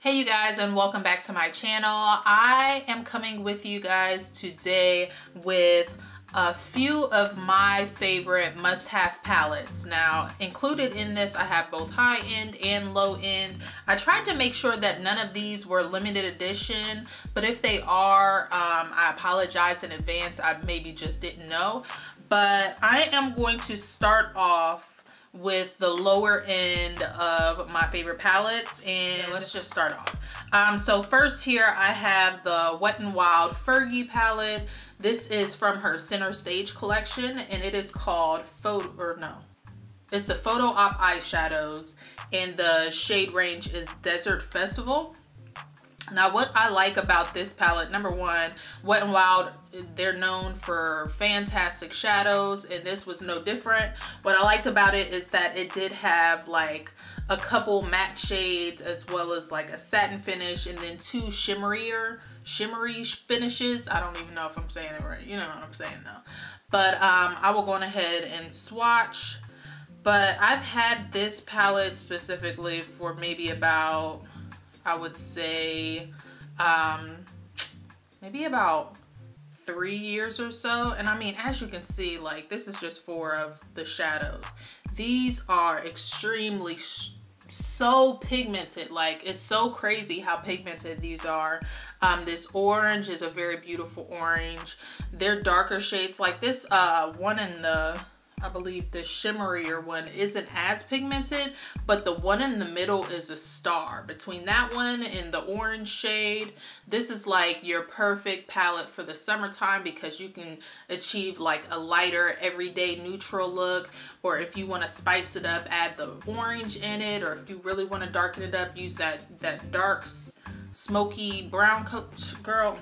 Hey you guys, and welcome back to my channel. I am coming with you guys today with a few of my favorite must-have palettes. Now, included in this, I have both high-end and low-end. I tried to make sure that none of these were limited edition, but if they are, I apologize in advance. I maybe just didn't know. But I am going to start off with the lower end of my favorite palettes, and let's just start off. So first here I have the Wet n Wild Fergie palette. This is from her Center Stage collection, and it is called it's the Photo Op eyeshadows, and the shade range is Desert Festival. Now, what I like about this palette, number one, Wet n Wild, they're known for fantastic shadows, and this was no different. What I liked about it is that it did have like a couple matte shades as well as like a satin finish, and then two shimmery finishes. I don't even know if I'm saying it right. You know what I'm saying though. But I will go on ahead and swatch. But I've had this palette specifically for maybe about, I would say, maybe about 3 years or so. And I mean, as you can see, like, this is just 4 of the shadows. These are extremely so pigmented. Like, it's so crazy how pigmented these are. This orange is a very beautiful orange. They're darker shades. Like this one in the, I believe the shimmerier one isn't as pigmented, but the one in the middle is a star. Between that one and the orange shade, this is like your perfect palette for the summertime, because you can achieve like a lighter everyday neutral look, or if you want to spice it up, add the orange in it, or if you really want to darken it up, use that dark smoky brown color. Girl,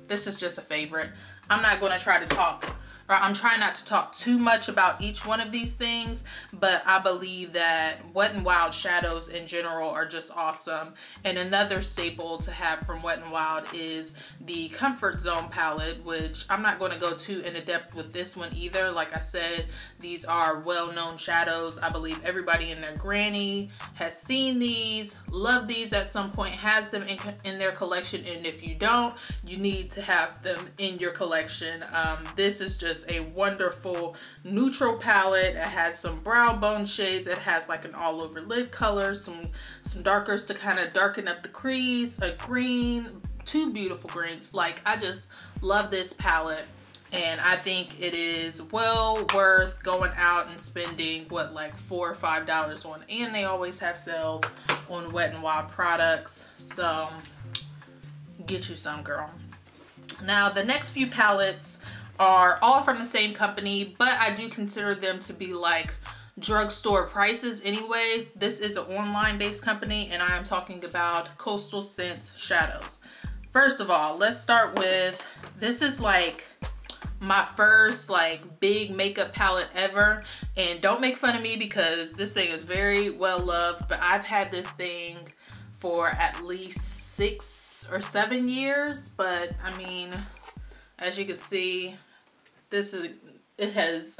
this is just a favorite. I'm not going to try to talk, or I'm trying not to talk too much about each one of these things, but I believe that Wet n Wild shadows in general are just awesome. And another staple to have from Wet n Wild is the Comfort Zone palette, which I'm not going to go too in depth with this one either. Like I said, these are well-known shadows. I believe everybody and their granny has seen these, loved these at some point, has them in their collection, and if you don't, you need to have them in your collection. This is just a wonderful neutral palette. It has some brow bone shades. It has like an all over lid color, some darkers to kind of darken up the crease, a green, 2 beautiful greens. Like, I just love this palette, and I think it is well worth going out and spending what, like $4 or $5 on. And they always have sales on Wet n Wild products, so get you some, girl. Now, the next few palettes are all from the same company, but I do consider them to be like drugstore prices anyways. This is an online based company, and I am talking about Coastal Scents shadows. First of all, let's start with, this is like my first like big makeup palette ever, and don't make fun of me because this thing is very well loved, but I've had this thing for at least 6 or 7 years. But I mean, as you can see, it has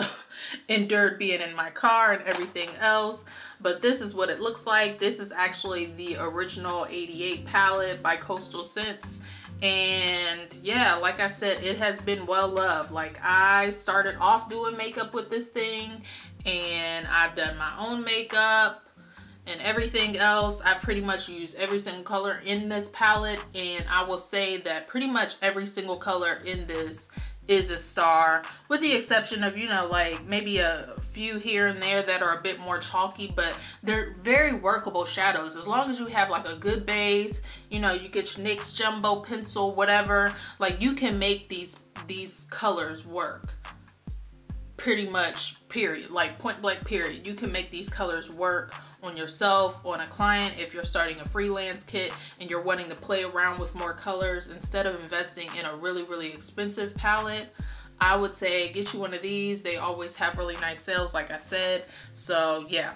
endured being in my car and everything else, but this is what it looks like. This is actually the original 88 palette by Coastal Scents, and yeah, like I said, it has been well loved. Like, I started off doing makeup with this thing, and I've done my own makeup and everything else. I've pretty much used every single color in this palette, and I will say that pretty much every single color in this is a star, with the exception of, you know, like maybe a few here and there that are a bit more chalky, but they're very workable shadows. As long as you have like a good base, you know, you get your NYX jumbo pencil, whatever, like you can make these colors work. Pretty much, period. Like, point blank, period. You can make these colors work on yourself, on a client, if you're starting a freelance kit and you're wanting to play around with more colors instead of investing in a really expensive palette. I would say get you one of these. They always have really nice sales, like I said. So yeah,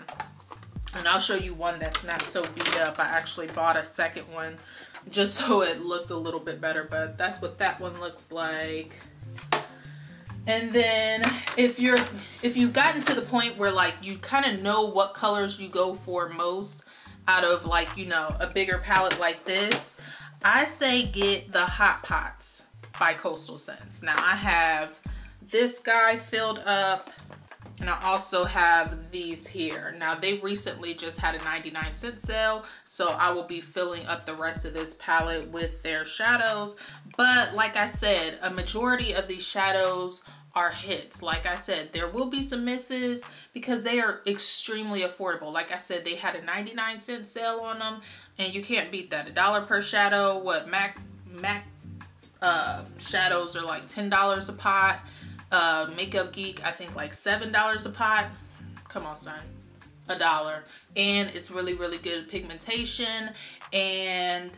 and I'll show you one that's not so beat up. I actually bought a second one just so it looked a little bit better, but that's what that one looks like. And then if you've gotten to the point where like you kind of know what colors you go for most, out of like, you know, a bigger palette like this, I say get the Hot Pots by Coastal Scents. Now I have this guy filled up, and I also have these here. Now they recently just had a 99-cent sale, so I will be filling up the rest of this palette with their shadows. But like I said, a majority of these shadows are hits. Like I said, there will be some misses because they are extremely affordable. Like I said, they had a 99-cent sale on them, and you can't beat that. $1 per shadow. What MAC shadows are like $10 a pot. Makeup Geek, I think like $7 a pot. Come on, son. $1. And it's really, really good pigmentation. And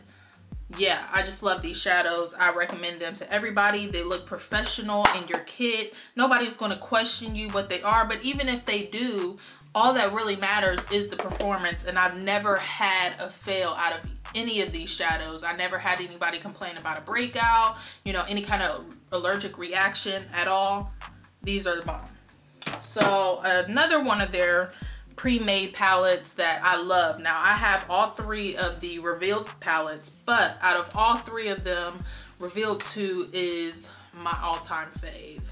yeah, I just love these shadows. I recommend them to everybody. They look professional in your kit. Nobody's going to question you what they are, but even if they do, all that really matters is the performance. And I've never had a fail out of any of these shadows. I never had anybody complain about a breakout, you know, any kind of allergic reaction at all. These are the bomb. So another one of their pre-made palettes that I love. Now I have all 3 of the Revealed palettes, but out of all 3 of them, Revealed 2 is my all-time fave.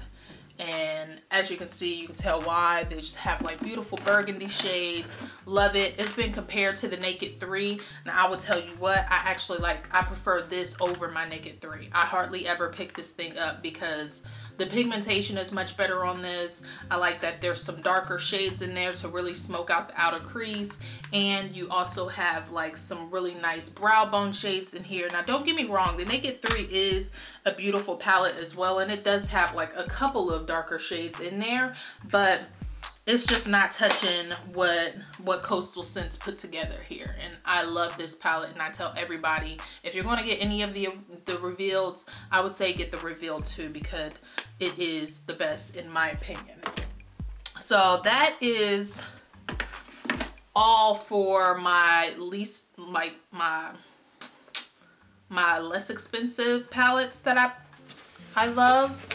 And as you can see, you can tell why. They just have like beautiful burgundy shades. Love it. It's been compared to the Naked 3. Now I will tell you what, I prefer this over my Naked 3. I hardly ever pick this thing up because the pigmentation is much better on this. I like that there's some darker shades in there to really smoke out the outer crease. And you also have like some really nice brow bone shades in here. Now don't get me wrong, the Naked 3 is a beautiful palette as well. And it does have like a couple of darker shades in there. But it's just not touching what Coastal Scents put together here. And I love this palette, and I tell everybody, if you're going to get any of the Revealeds, I would say get the Revealed 2 because it is the best in my opinion. So that is all for my least, like my less expensive palettes that I love.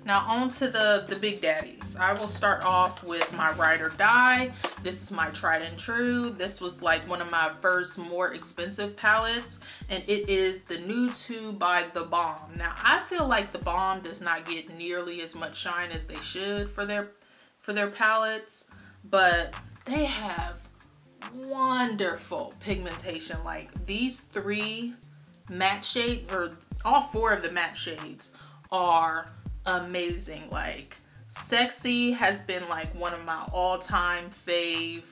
Now on to the big daddies. I will start off with my Ride or Die. This is my tried and true. This was like one of my first more expensive palettes, and it is the Nude by the Balm. Now I feel like the Balm does not get nearly as much shine as they should for their palettes, but they have wonderful pigmentation. Like these 3 matte shades, or all 4 of the matte shades are amazing. Like Sexy has been like one of my all-time fave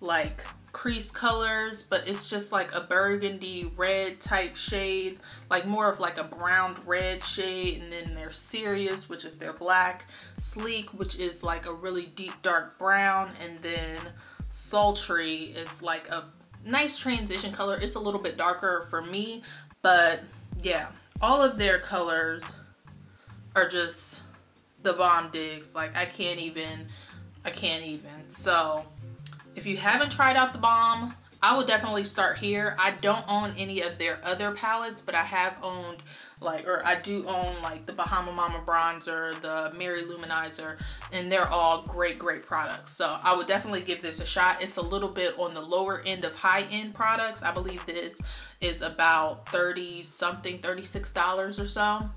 like crease colors, but it's just like a burgundy red type shade, like more of like a brown red shade. And then there's Serious, which is their black, Sleek, which is like a really deep dark brown, and then Sultry is like a nice transition color. It's a little bit darker for me, but yeah, all of their colors are just the bomb digs. Like I can't even. So if you haven't tried out the Balm, I would definitely start here. I don't own any of their other palettes, but I have owned I do own like the Bahama Mama bronzer, the Mary Luminizer, and they're all great products. So I would definitely give this a shot. It's a little bit on the lower end of high-end products. I believe this is about 30 something, $36 or so.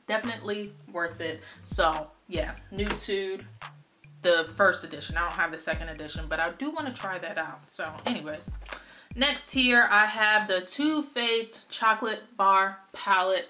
Definitely worth it. So yeah, Nude Tude, the first edition. I don't have the second edition, but I do want to try that out. So anyways, next here I have the Too Faced Chocolate Bar Palette.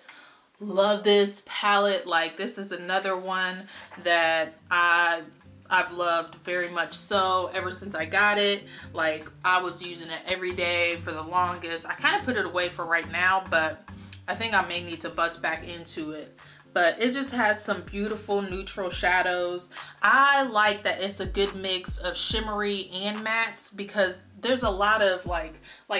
Love this palette. Like this is another one that I've loved very much so ever since I got it. Like I was using it every day for the longest. I kind of put it away for right now, but I think I may need to bust back into it. But it just has some beautiful neutral shadows. I like that it's a good mix of shimmery and mattes, because there's a lot of like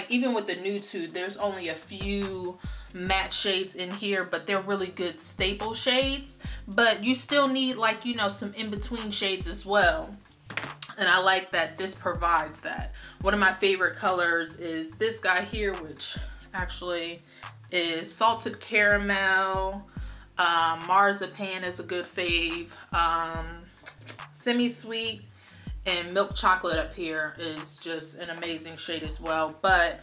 even with the Nude Tude, there's only a few matte shades in here, but they're really good staple shades. But you still need like, you know, some in-between shades as well. And I like that this provides that. One of my favorite colors is this guy here, which actually is Salted Caramel. Marzipan is a good fave. Semi-sweet. And Milk Chocolate up here is just an amazing shade as well. But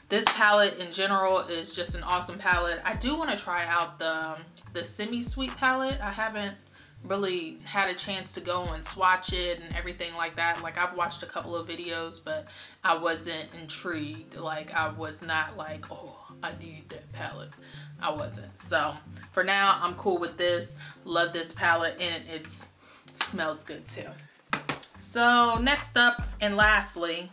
this palette in general is just an awesome palette. I do want to try out the semi-sweet palette. I haven't really had a chance to go and swatch it and everything like that. Like, I've watched a couple of videos, but I wasn't intrigued. Like, I was not like, oh, I need that palette. I wasn't. So for now, I'm cool with this. Love this palette, and it smells good too. So next up and lastly,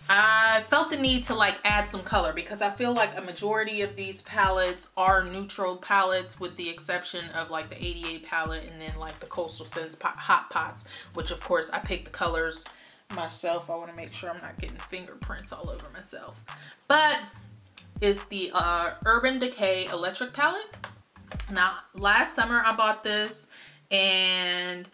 I felt the need to like add some color because I feel like a majority of these palettes are neutral palettes, with the exception of like the 88 palette and then like the Coastal Scents Hot Pots, which of course I picked the colors myself. I want to make sure I'm not getting fingerprints all over myself. But it's the Urban Decay Electric palette. Now, last summer I bought this and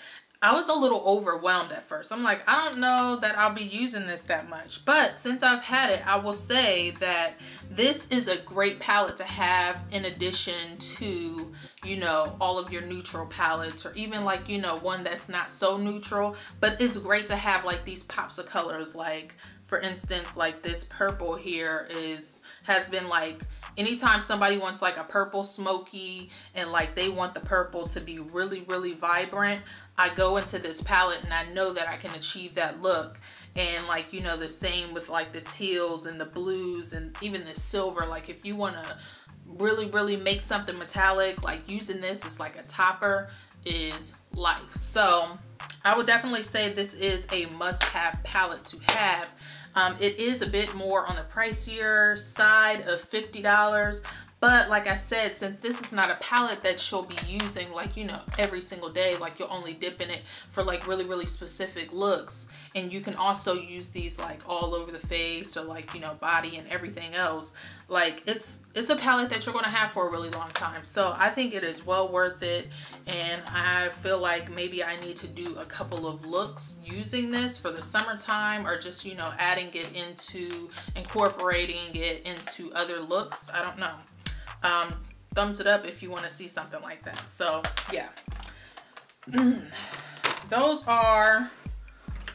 I was a little overwhelmed at first. I'm like, I don't know that I'll be using this that much. But since I've had it, I will say that this is a great palette to have in addition to, you know, all of your neutral palettes, or even like, you know, one that's not so neutral. But it's great to have like these pops of colors. Like, for instance, like this purple here has been like, anytime somebody wants like a purple smoky and like they want the purple to be really, really vibrant, I go into this palette and I know that I can achieve that look. And like, you know, the same with like the teals and the blues and even the silver. Like, if you want to really, really make something metallic, like using this as like a topper is life. So I would definitely say this is a must-have palette to have. It is a bit more on the pricier side of $50, but like I said, since this is not a palette that she'll be using like, you know, every single day, like you'll only dip in it for like really, really specific looks, and you can also use these like all over the face or like, you know, body and everything else. Like, it's a palette that you're going to have for a really long time. So I think it is well worth it, and I feel like maybe I need to do a couple of looks using this for the summertime, or just, you know, adding it into, incorporating it into other looks. I don't know. Thumbs it up if you want to see something like that. So yeah, those are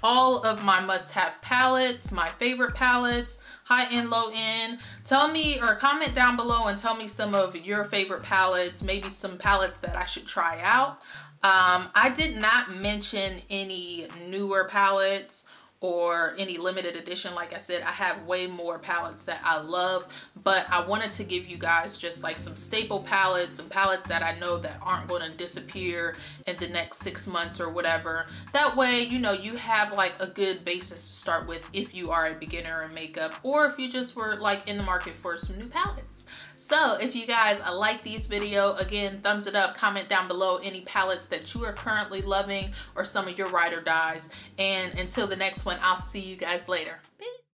all of my must-have palettes, my favorite palettes, high end, low end. Tell me, or comment down below and tell me some of your favorite palettes, maybe some palettes that I should try out. I did not mention any newer palettes or any limited edition. Like I said, I have way more palettes that I love, but I wanted to give you guys just like some staple palettes, some palettes that I know that aren't going to disappear in the next 6 months or whatever. That way, you know, you have like a good basis to start with if you are a beginner in makeup, or if you just were like in the market for some new palettes. So if you guys like these video, again, thumbs it up, comment down below any palettes that you are currently loving or some of your ride or dies. And until the next one, I'll see you guys later. Peace.